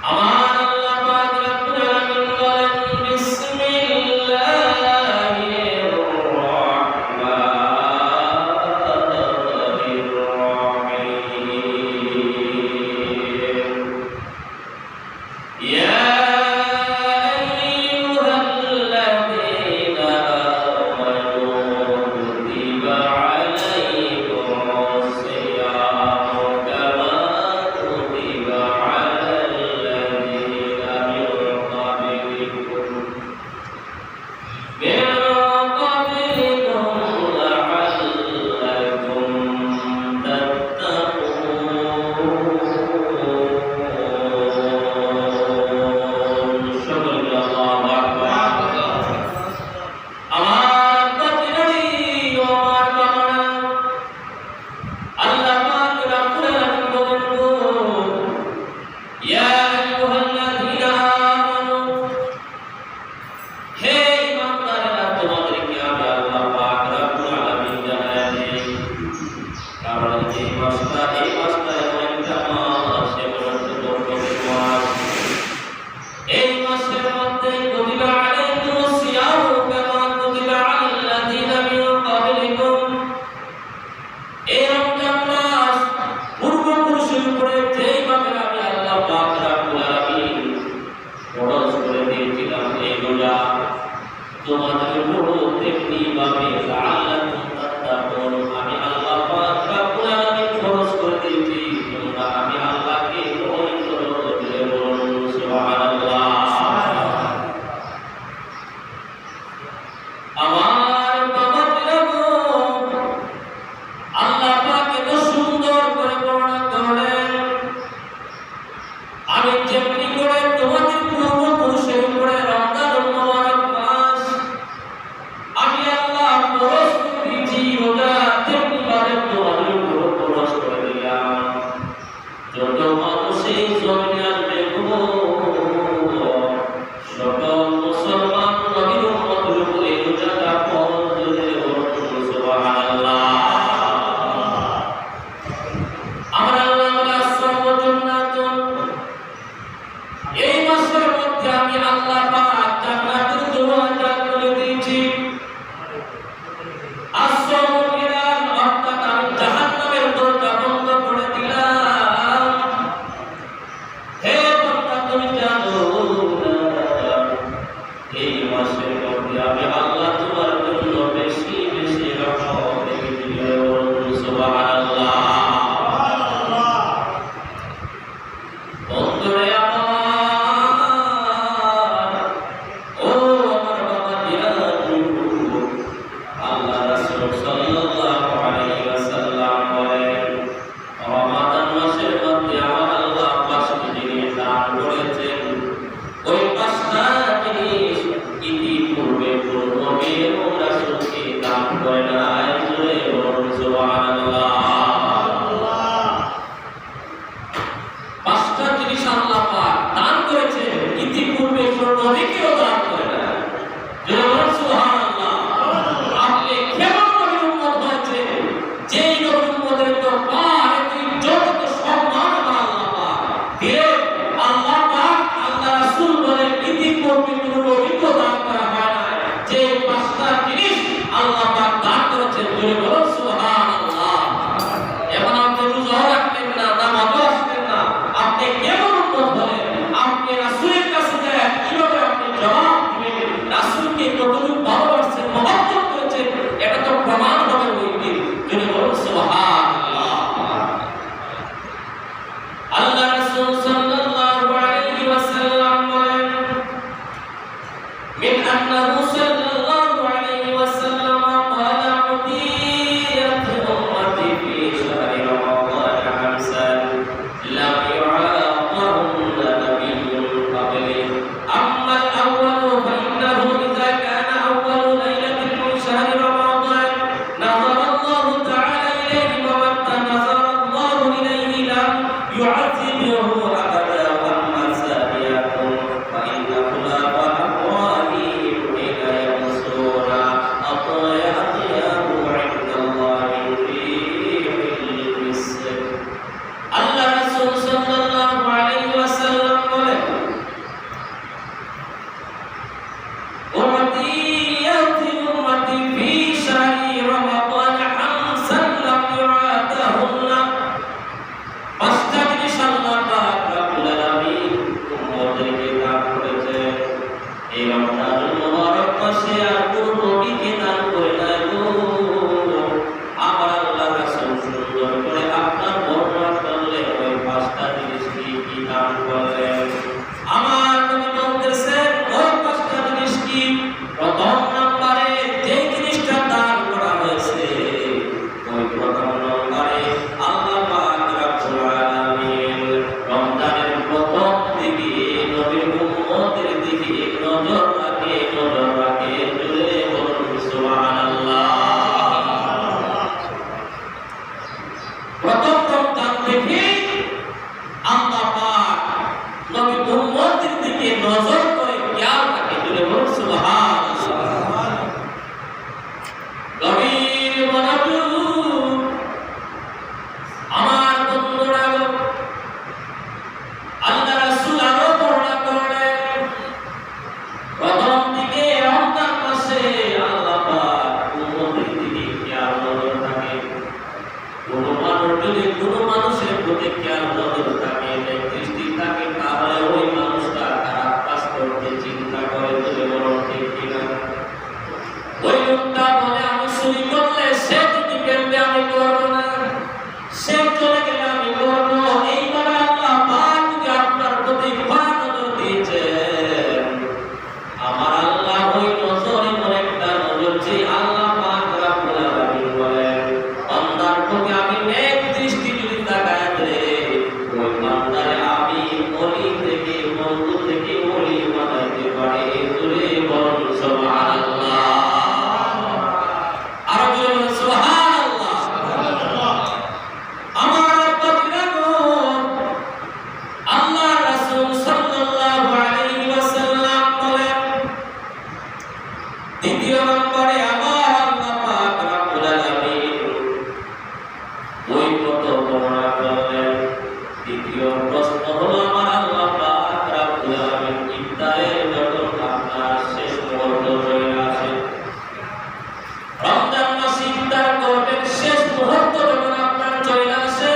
আমার আল্লাহ পাক রব্বুল আলামিন বলেন বিসমিল্লাহ তোমাদের উপর তেমনি ভাবে লাআল্লাকুম তাত্তাকুন আমি আল্লাহ পাক রব্বুল আলামিন ফরজ করে দিয়েছি তোমরা আমি আল্লাহকে ভয় করো বলে বলুন সুবহানাল্লাহ। আমার বাবারা গো আল্লাহ পাক এত সুন্দর করে বর্ণনা করলেন আমি যেমনি করে তোমাদের পূর্বপুরুষের উপরে রমজানুল মুবারক মাস আমি আল্লাহ ফরজ করেছি রোজা তেমনি ভাবে তোমাদের উপর ফরজ করে দিলাম। যত মানুষ এই জমিনে আসবে গো সকল মুসলমান নবীর উম্মতের উপরে রোজাটা ফরজ করে বলুন সুবহানাল্লাহ। আমরা আল্লাহ সর্বজন্নাতুন এই মাসের মধ্যে আমি আল্লাহ পাক জান্নাতের দরজা খুলে দিয়েছি। আসসালামু আলাইকুম অর্থাৎ আমি জাহান্নামের দরজা বন্ধ করে দিলাম। হে বান্দা তুমি জানো না এই মাসের মধ্যে আমি আল্লাহ তোমার জন্য বেশি বেশি রহমত রেখে দিলাম সুবহানাল্লাহ। বন্ধুরে আল্লাহ রাসূল সাল্লাল্লাহু আলাইহি ওয়াসাল্লাম বলেন রমাদান মাসের মধ্যে আমার আল্লাহ পাঁচটি জিনিস দান করেছেন। ওই পাঁচটা জিনিস ইতিপূর্বে কোন নবী এবং রাসূলকে দান করে নাই বলে বলুন সুবহানাল্লাহ। পাঁচটা জিনিস আল্লাহ পাক দান করেছেন ইতিপূর্বে কোন নবীকেও দান করে নাই বলুন সুবহানাল্লাহ। আপনি কেমন নবীর উম্মত হয়েছে যেই নবীর উম্মতের তো পারে তুই যত সম্মান আল্লাহ পাক দিয়ে আল্লাহ পাক আল্লাহ রাসূল বলেন ইতিপূর্বে কোন নবীকে দান করা হয় না যে পাঁচটা জিনিস আল্লাহ পাক দান করেছেন বলুন সুবহানাল্লাহ। এখন আপনি রোজা রাখতেন না নামাজও আসতেন না আপনি কেমন উম্মত হলেন? আপনি রাসূলের কাছে যায় কিভাবে আপনি জবাব দিবেন? রাসূলকে কতটুকু ভালোবাসেন মহব্বত করেছেন এটা তো প্রমাণ হবে ওই দিন যদি বলুন সুবহানাল্লাহ। আল্লাহ রাসূল সাল্লাল্লাহু আলাইহি ওয়াসাল্লাম বলেন মিন আন্নাহু সাল্লাল্লাহু আলাইহি ওয়াসাল্লাম ক্বালা উদিয়াত উম্মতি ফি শাহরি রমাদান খামসান লাম يعاقبهن نبي قبلي أما الأول فإنه إذا كان أول ليلة من شهر رمضان نظر الله تعالى إليه ومن نظر الله إليه لم يعذبه أبدا وأما ثانية فإن خلاف أقوالهم حين يمسون أطيابه عند الله من ريح المسك আল্লাহ রাসূল সাল্লাল্লাহু আলাইহি ওয়াসাল্লাম বলেন উম্মতি ফি শাহরি রমাদান খামসান লাম ইউআদাহুন্না পাঁচটা জিনিস আল্লাহ পাক রব্বুল আলামিন উম্মতকে দান করেছেন এই রমজানুল মুবারক মাসে আর কোন নবীকে দান করে নাই গো। আমার আল্লাহ রাসূল সুন্দর করে আপনার বর্ণনা করলেন ওই পাঁচটা জিনিস কি দান করলেন। আমার নবী বলতেছেন ওই পাঁচটা জিনিস কি? প্রথম নম্বরে যে জিনিসটা দান করা হয়েছে ওই প্রথম নম্বরে আল্লাহ পাক রব্বুল আলামিন রমজানের প্রথম দিকে নবীর উম্মতের দিকে নজর রাখে জুড়ে বলুন সুবহানাল্লাহ। প্রথম রমজান থেকে আল্লাহ পাক নবী উম্মতের দিকে নজর করে খেয়াল রাখে জুড়ে বলুন সুবহানাল্লাহ। গভীর মনোযোগ আমার বন্ধুরা আল্লাহ রাসূল আরো বর্ণনা করলেন প্রথম দিকে রমজান মাসে আল্লাহ পাক উম্মতের দিকে খেয়াল নজর রাখে। কোন মানুষ যদি কোন মানুষের প্রতি খেয়াল নজর থাকে দৃষ্টি থাকে তাহলে ওই মানুষটা খারাপ কাজ করতে চিন্তা করে ইফতারের যখন আপনার শেষ মুহূর্ত চলে আসে, রমজান মাসে ইফতার করবেন, শেষ মুহূর্ত যখন আপনার চলে আসে,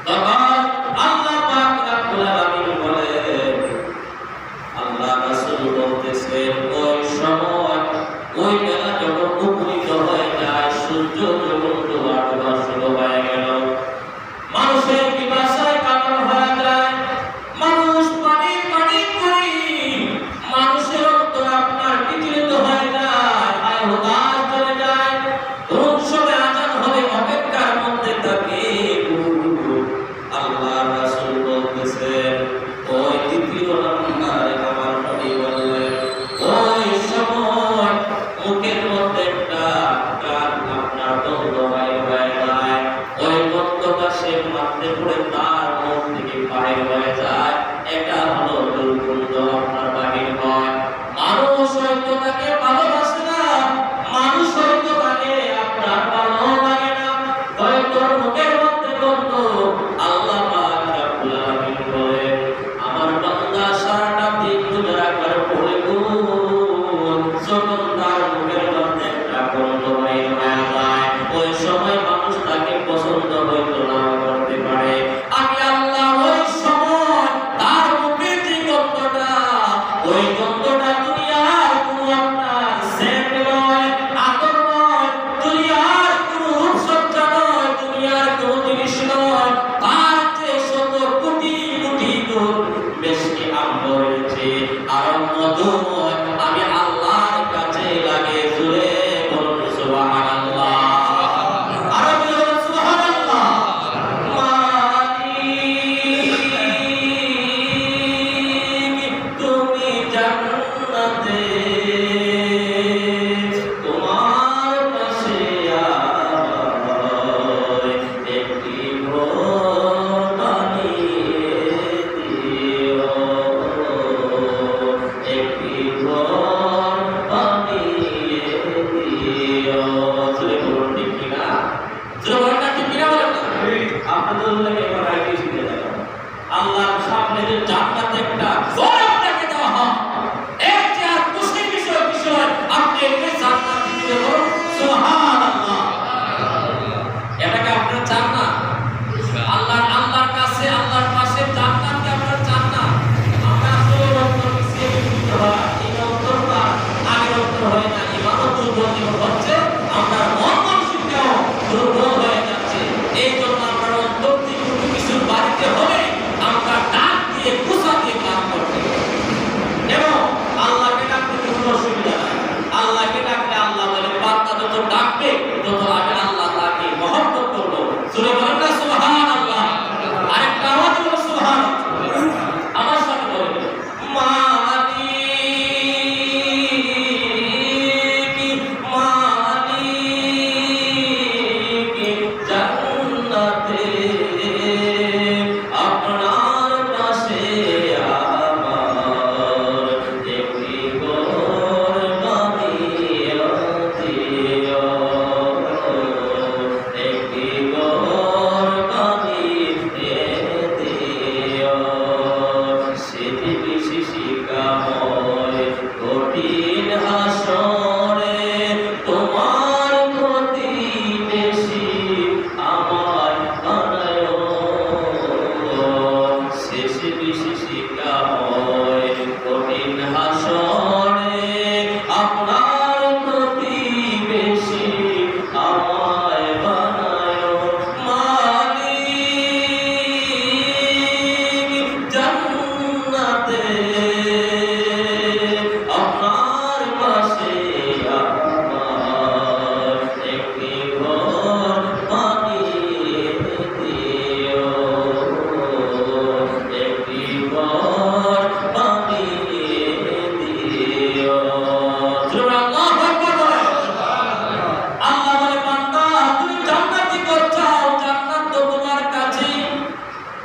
তখন আল্লাহ পাক রব্বুল আলামিন বলেন, আল্লাহ রাসূল বলতেছেন, ওই সময় ওই বেলা যখন উপনীত হয়ে যায়, সূর্য যখন ডোবা শুরু হয়ে গেল, মানুষের পিপাসায় কাতর হয়ে যায়, মানুষ পানি পানি করি, মানুষের অন্তর আপনার বিচলিত হয়ে যায়, আর হুদাস চলে যায়, কোন সময় আজান হবে অপেক্ষার মধ্যে থাকে। আল্লাহ রাসূল বলতেছেন, ওই দ্বিতীয় নম্বরে আমার নবী বললেন, ওই সময় মুখের মধ্যে একটা গান আপনার বন্ধ হয়ে যায়, ওই বন্ধটা সে মারতে পড়ে তার মুখ থেকে বাহির হয়ে যায়, এটা হলো দুর্গন্ধ আপনার বাহির হয়। মানুষ হয়তো তাকে ভালোবাসে না, মানুষ হয়তো তাকে আপনার ভালো লাগে না, হয়তো মুখের মধ্যে গন্ধ। আল্লাহ পাক রব্বুল আলামিন বলেন, আমার বান্দা সারাটা দিন রোজা রাখার পরে যখন তার মুখের মধ্যে একটা গন্ধ বাহির হয়ে যায়, ওই সময় মানুষ তাকে পছন্দ হইতো না করতে পারে। আমি আল্লাহ ওই সময় তার মুখের যে গন্ধটা, ওই গন্ধটা দুনিয়ার কোনো আপনার সেন্ট নয়, আতর নয়, দুনিয়ার কোনো রূপসজ্জা নয়, দুনিয়ার কোনো জিনিস নয়, তার যে শত কোটি কোটি গুণ বেশি আম্র রয়েছে, আর মধুময়। আমি আল্লাহর কাছে লাগে জুড়ে বলুন সুবহানাল্লাহ। আরো বলুন সুবহানাল্লাহ। মালিক তুমি জান্নাতে, তোমার পাশে আমায় একটি ঘর বানিয়ে দিও, একটি ঘর বানিয়ে দিও। জোরে বলুন ঠিক কিনা? জোরে বলুন ঠিক কিনা? বলেন না আপনাদের লাগে এবার আইডি শিখে যাবেন। আল্লাহর সামনে যে জান্নাতে একটা ঘর আপনাকে দেওয়া হয়, এর যে আর খুশির বিষয় আপনি এই জান্নাত দিতে বলুন সুবহানাল্লাহ। এটাকে আপনারা চান না? আল্লাহর কাছে, আল্লাহর পাশে জান্নাতকে আপনারা চান না? আমরা আসলে অন্তর মিশিয়ে দিতে হয়, এই অন্তরটা আগের অন্তর হয় না, ইমানত দুর্বল হচ্ছে, আমরা মন মানসিকতাও দুর্বল হয়ে যাচ্ছে। এই জন্য আমরা অন্তর থেকে কিছু বাড়িতে হলে আমরা ডাক দিয়ে কুসা দিয়ে কাজ করতে হবে। এবং আল্লাহকে ডাকতে কোনো অসুবিধা নাই, আল্লাহকে ডাকলে আল্লাহ বলে বান্দা যত ডাকবে তত আমি আল্লাহ তাকে মহব্বত করবো। সুরে বলেন না সুবহানাল্লাহ। আরেকটা আওয়াজ হলো সুবহানাল্লাহ। আমার সাথে বলেন, মালিক মালিক জান্নাতে আপনার পাশে আমার একটি ঘর বানিয়ে দিও, একটি ঘর বানিয়ে দিও। সেটি বিশিকাময় কঠিন হাসরে তোমার প্রতিবেশী আমার বানায়, শেষ বিশিকাময় কঠিন হাসরে আপনার প্রতিবেশী আমায় বানায়। মালিক জান্নাতে আপনার পাশে আমার একটি ঘর বানিয়ে দিও, একটি ঘর বানিয়ে দিও। জোরে আল্লাহু আকবার বলেন। আল্লাহ বলে, বান্দা তুমি জান্নাতি করছো, জান্নাত তো তোমার কাছে,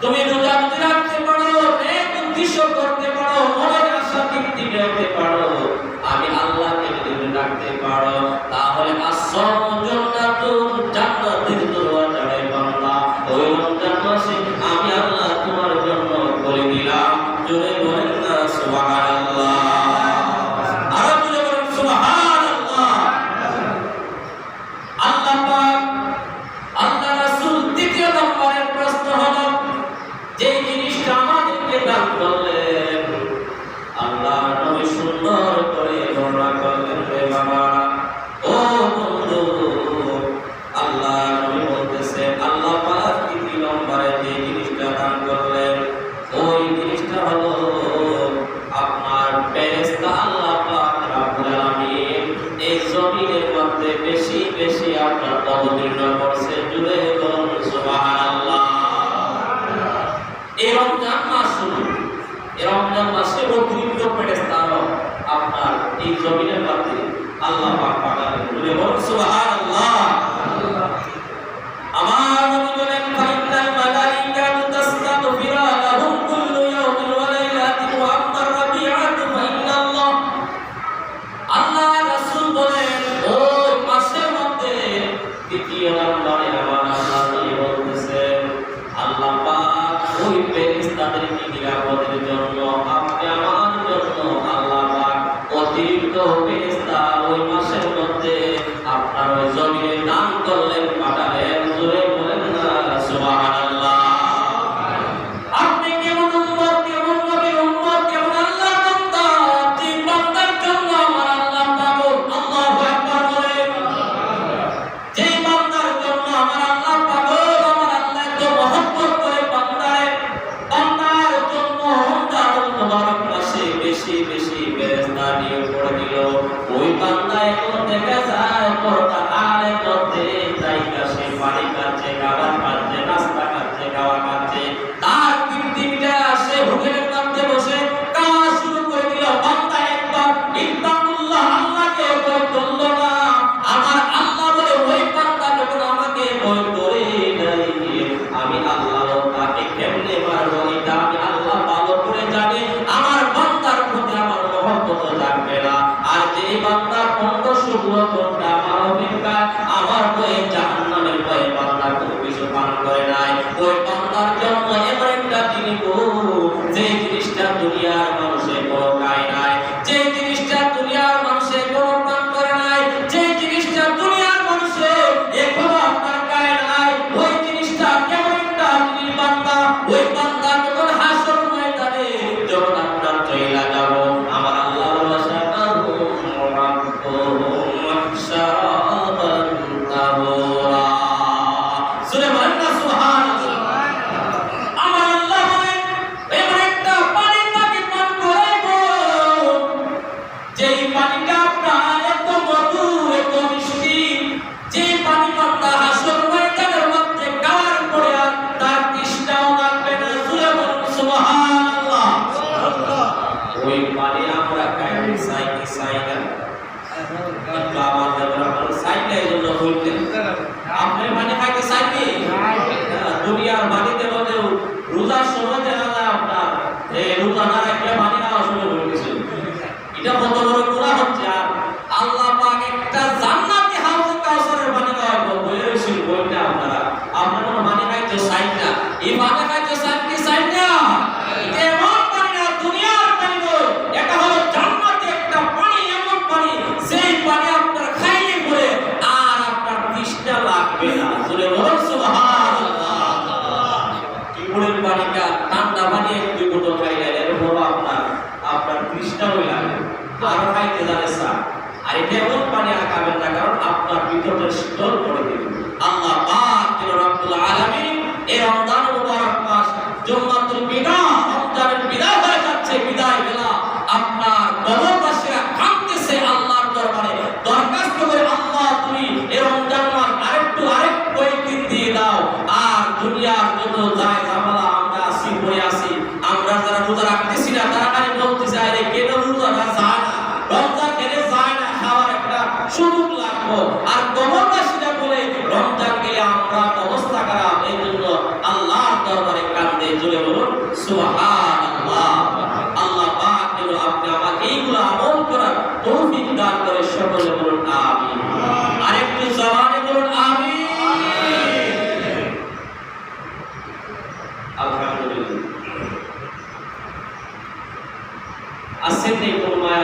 তুমি রোজা রাখতে পারো, নেক উদ্দেশ্য করতে পারো, অবতীর্ণ করছে। জুড়ে বলুন সুবহানাল্লাহ। এই রমজান মাস শুরু, এই রমজান মাসে অতিরিক্ত ফেরেশতারা আপনার এই জমিনের মধ্যে আল্লাহ পাক পাঠালেন। জুড়ে বলুন সুবহানাল্লাহ। আমার নবী বলেন ফাইনাল মালাইকাতু তাস্তাগফিরু লাহুম কুল্লু ইয়াউমিন ওয়া লাইলাতিন ওয়া আম্মা রাবিআতু ফাইনাল্লাহ। আল্লাহ রাসূল বলেন ওই মাসের মধ্যে দ্বিতীয় নম্বরে আমার আল্লাহ বলতেছেন আল্লাহ পাক ওই ফেরেশতাদেরকে নিরাপদের জন্য আপনি আমার জন্য আল্লাহ পাক অতিরিক্ত ফেরেশতা ওই মাসের মধ্যে আপনার ওই জমিনে দান করলেন, পাঠালেন। জোরে বলেন না সুবহানাল্লাহ। আপনি কেমন উম্মত, কেমন নবীর উম্মত, কেমন আল্লাহর বান্দা, যে বান্দার জন্য আমার আল্লাহ পাগল। আল্লাহু আকবার বলেন। যে বান্দার জন্য আমার আল্লাহ পাগল, আমার আল্লাহ এত মহব্বত করে বান্দার জন্য রমজানুল মুবারক মাসে বেশি বেশি ফেরেশতা নিয়োগ করে দিল। ওই বান্দা এখন দেখা যায় পর্দা আলের মধ্যে জায়গা সে পানি খাচ্ছে, খাবার খাচ্ছে, নাস্তা খাচ্ছে, খাওয়া খাচ্ছে। তার পৃথিবীটা সে হোটেলের মধ্যে বসে কাজ শুরু করে দিল। বান্দা একবার ইত্তাকুল্লাহ আল্লাহকে ভয় করলো না। আমার আল্লাহ বলে ওই বান্দা যখন আমাকে ভয় করে নাই, আমি আল্লাহ তাকে কেমনে মারবো এটা আমি আল্লাহ ভালো করে জানি। আমার বান্দার প্রতি আমার মহব্বত থাকবে না। আর যে বান্দা 15-16 ঘন্টা আমার অপেক্ষায় আমার ভয়ে জাহান্নামের ভয়ে বান্দা কোনো কিছু পান করে নাই, ওই বান্দার জন্য এমন একটা জিনিস যে জিনিসটা দুনিয়ার মানুষে কোনো খায় নাই, যে জিনিসটা দুনিয়ার মানুষে কোনো পান করে নাই, যে জিনিসটা দুনিয়ার মানুষে এখনো আপনার খায় নাই, ওই জিনিসটা কেমন একটা জিনিস বান্দা, ওই বান্দা যখন হাসর ময়দানে যখন আপনার চইলা যাব আমার আল্লাহ ওই পানি আমরা খাই সাই না একটু আওয়াজ দেবেন আপনার সাইডে এই জন্য বলতেন আপনি পানি খাইতে চাইনি দুনিয়ার পানিতে বলে রোজার সময় দেখা যায় আপনার এই রোজা না রাখলে পানি খাওয়া শুরু করে দিয়েছে। এটা কত বড় গুনাহ হচ্ছে। আর আল্লাহ পাক একটা জান্নাতি হাউজে কাউসারের পানি খাওয়া বলে রয়েছেন বলতে আপনারা কোনো পানি খাইতে চাই না। এই পানি খাইতে চাই না এমন পানি না দুনিয়ার পানি নয়, এটা হলো জান্নাতি একটা পানি, এমন পানি সেই পানি আপনার খাইলে পরে আর আপনার তৃষ্ণা লাগবে না। জোরে বলুন সুবহানাল্লাহ। টিউবওয়েলের পানিটা ঠান্ডা পানি 1-2 বোতল খাইলে এরপর আপনার তৃষ্ণা হয়ে লাগে আর খাইতে যাবে স্যার। আর এটা এমন পানি আর খাবেন না, কারণ আপনার ভিতরটা শীতল করে দিবে। আল্লাহ পাক রব্বুল আলামিন এই রমজান মুবারক মাস জুম্মাতুল বিদা, রমজানের বিদায় হয়ে যাচ্ছে, বিদায় বেলা আপনার কবরবাসীরা কাঁদতেছে আল্লাহর দরবারে, দরখাস্ত করে আল্লাহ তুমি এই রমজান মাস আরেক কয়েকদিন দিয়ে দাও। আর দুনিয়ার যত যায় ঝামেলা আমরা আসি পড়ে আসি, আমরা যারা রোজা রাখতেছি না তারা খালি বলতে চায় রে কেন রোজা যায় না, রমজান গেলে যায় না, খাওয়ার একটা সুযোগ লাগবো। আর কবরবাসীরা বলে রমজান গেলে আমরা অবস্থা খারাপ, এই জন্য আল্লাহর দরবারে কান্দে। জোরে বলুন সুবহানাল্লাহ। আল্লাহ পাক যেন আপনি আমাকে এইগুলো আমল করার তৌফিক দান করে। সকলে বলুন আমিন। আরেকটু জবানে বলুন আমিন। আলহামদুলিল্লাহ। আসেন এই কোন মায়া